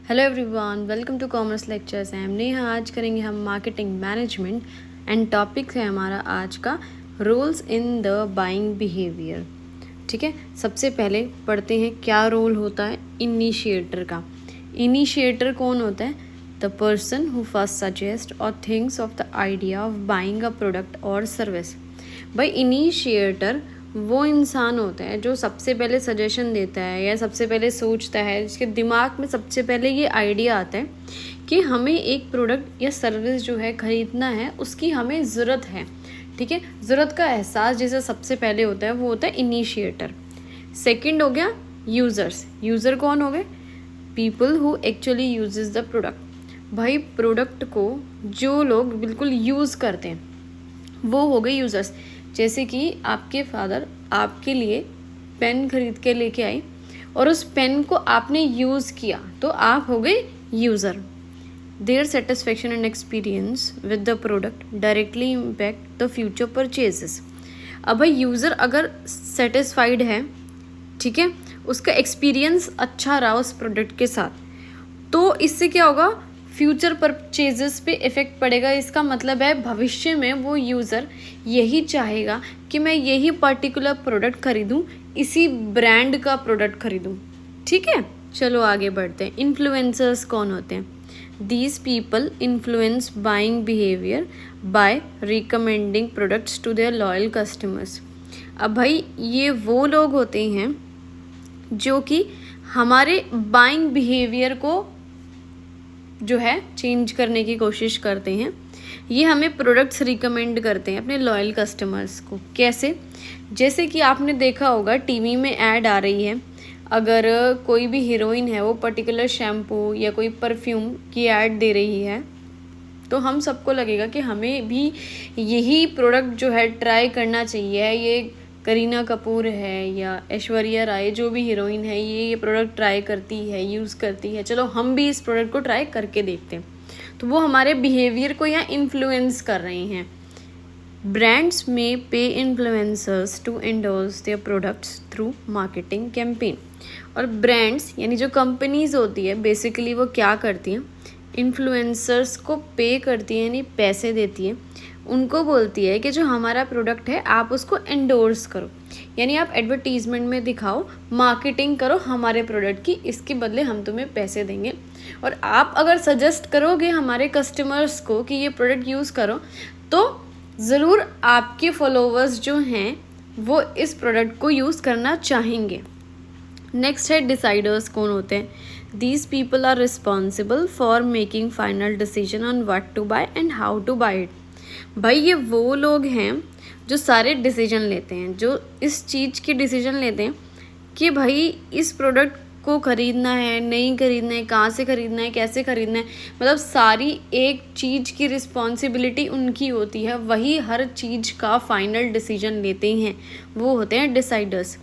Hello everyone, welcome to commerce lectures. I am Neha. आज करेंगे हम मार्केटिंग मैनेजमेंट एंड टॉपिक है हमारा आज का roles in the buying behaviour. ठीक है, सबसे पहले पढ़ते हैं क्या रोल होता है इनिशिएटर का। इनिशिएटर कौन होता है? The person who first suggest और thinks of the idea of buying a product और सर्विस। भाई इनिशिएटर वो इंसान होता है जो सबसे पहले सजेशन देता है या सबसे पहले सोचता है, जिसके दिमाग में सबसे पहले ये आइडिया आता है कि हमें एक प्रोडक्ट या सर्विस जो है ख़रीदना है, उसकी हमें ज़रूरत है। ठीक है, ज़रूरत का एहसास जैसे सबसे पहले होता है वो होता है इनिशिएटर। सेकंड हो गया यूज़र्स। यूज़र कौन हो गए? People who actually uses the product. भाई प्रोडक्ट को जो लोग बिल्कुल यूज़ करते हैं वो हो गए यूज़र्स। जैसे कि आपके फादर आपके लिए पेन खरीद के लेके आए और उस पेन को आपने यूज़ किया तो आप हो गए user. Their satisfaction and experience with the product directly impact the future purchases. अब भाई यूज़र अगर सेटिस्फाइड है, ठीक है, उसका एक्सपीरियंस अच्छा रहा उस प्रोडक्ट के साथ, तो इससे क्या होगा? फ्यूचर परचेजेस पे इफ़ेक्ट पड़ेगा। इसका मतलब है भविष्य में वो यूज़र यही चाहेगा कि मैं यही पर्टिकुलर प्रोडक्ट खरीदूं, इसी ब्रांड का प्रोडक्ट खरीदूं। ठीक है, चलो आगे बढ़ते हैं। इन्फ्लुएंसर्स कौन होते हैं? These people influence buying behaviour by recommending products to their loyal customers. अब भाई ये वो लोग होते हैं जो कि हमारे बाइंग बिहेवियर को जो है चेंज करने की कोशिश करते हैं। ये हमें प्रोडक्ट्स रिकमेंड करते हैं अपने लॉयल कस्टमर्स को। कैसे? जैसे कि आपने देखा होगा टीवी में ऐड आ रही है, अगर कोई भी हीरोइन है वो पर्टिकुलर शैम्पू या कोई परफ्यूम की ऐड दे रही है तो हम सबको लगेगा कि हमें भी यही प्रोडक्ट जो है ट्राई करना चाहिए। ये करीना कपूर है या ऐश्वर्या राय, जो भी हीरोइन है, ये प्रोडक्ट ट्राई करती है, यूज़ करती है, चलो हम भी इस प्रोडक्ट को ट्राई करके देखते हैं। तो वो हमारे बिहेवियर को यहाँ इन्फ्लुएंस कर रहे हैं। Brands may pay influencers to endorse their products through marketing campaign. और ब्रांड्स यानी जो कंपनीज होती है बेसिकली वो क्या करती हैं? इन्फ्लुएंसर्स को पे करती है, यानी पैसे देती है, उनको बोलती है कि जो हमारा प्रोडक्ट है आप उसको एंडोर्स करो, यानी आप एडवर्टीजमेंट में दिखाओ, मार्केटिंग करो हमारे प्रोडक्ट की, इसके बदले हम तुम्हें पैसे देंगे। और आप अगर सजेस्ट करोगे हमारे कस्टमर्स को कि ये प्रोडक्ट यूज़ करो तो ज़रूर आपके फॉलोवर्स जो हैं वो इस प्रोडक्ट को यूज़ करना चाहेंगे। नेक्स्ट है डिसाइडर्स कौन होते हैं? These people are responsible for making final decision on what to buy and how to buy it. भाई ये वो लोग हैं जो सारे डिसीजन लेते हैं, जो इस चीज़ की डिसीजन लेते हैं कि भाई इस प्रोडक्ट को ख़रीदना है, नहीं ख़रीदना है, कहाँ से ख़रीदना है, कैसे ख़रीदना है, मतलब सारी एक चीज़ की रिस्पॉन्सिबिलिटी उनकी होती है। वही हर चीज़ का फाइनल डिसीजन लेते हैं, वो होते हैं deciders.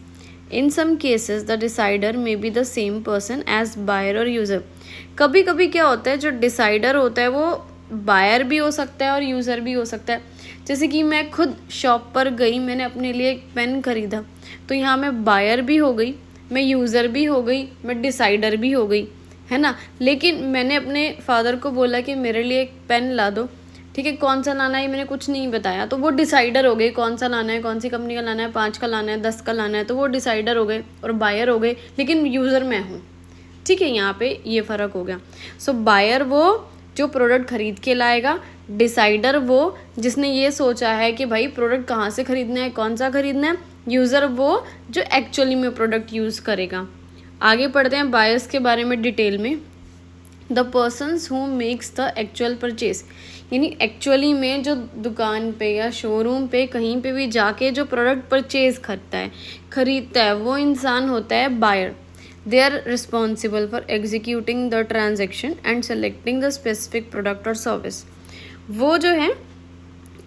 In some cases the decider may be the same person as buyer और यूज़र। कभी कभी क्या होता है, जो डिसाइडर होता है वो बायर भी हो सकता है और यूज़र भी हो सकता है। जैसे कि मैं खुद शॉप पर गई, मैंने अपने लिए एक पेन ख़रीदा, तो यहाँ मैं बायर भी हो गई, मैं यूज़र भी हो गई, मैं डिसाइडर भी हो गई, है ना। लेकिन मैंने अपने फादर को बोला कि मेरे लिए एक पेन ला दो, ठीक है, कौन सा लाना है मैंने कुछ नहीं बताया, तो वो डिसाइडर हो गए कौन सा लाना है, कौन सी कंपनी का लाना है, 5 का लाना है, 10 का लाना है, तो वो डिसाइडर हो गए और बायर हो गए, लेकिन यूज़र मैं हूँ। ठीक है, यहाँ पे ये फ़र्क हो गया। सो बायर वो जो प्रोडक्ट ख़रीद के लाएगा, डिसाइडर वो जिसने ये सोचा है कि भाई प्रोडक्ट कहाँ से ख़रीदना है, कौन सा ख़रीदना है, यूज़र वो जो एक्चुअली में प्रोडक्ट यूज़ करेगा। आगे पढ़ते हैं बायर्स के बारे में डिटेल में। The persons who makes the actual purchase, यानी एक्चुअली में जो दुकान पे या शोरूम पे कहीं पे भी जाके जो प्रोडक्ट परचेज खरीदता है वो इंसान होता है buyer. They are responsible for executing the transaction and selecting the specific product or service. वो जो है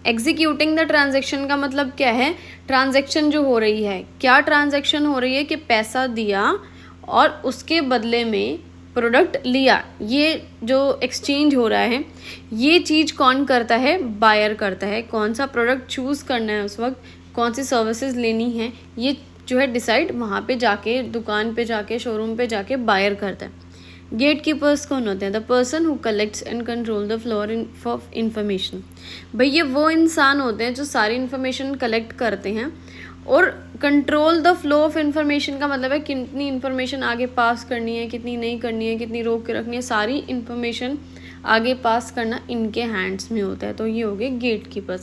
एग्जीक्यूटिंग द ट्रांजेक्शन का मतलब क्या है? ट्रांजेक्शन जो हो रही है, क्या ट्रांजेक्शन हो रही है कि पैसा दिया और उसके बदले में प्रोडक्ट लिया, ये जो एक्सचेंज हो रहा है ये चीज़ कौन करता है? बायर करता है। कौन सा प्रोडक्ट चूज़ करना है उस वक्त, कौन सी सर्विसेज लेनी है, ये जो है डिसाइड वहाँ पे जाके, दुकान पे जाके, शोरूम पे जाके बायर करता है। गेट कीपर्स कौन होते हैं? The person who collects and control the flow of information. भाई ये वो इंसान होते हैं जो सारी इन्फॉर्मेशन कलेक्ट करते हैं, और control the flow of information का मतलब है कितनी इन्फॉर्मेशन आगे पास करनी है, कितनी नहीं करनी है, कितनी रोक के रखनी है, सारी इन्फॉर्मेशन आगे पास करना इनके हैंड्स में होता है। तो ये हो गए गेट कीपर्स।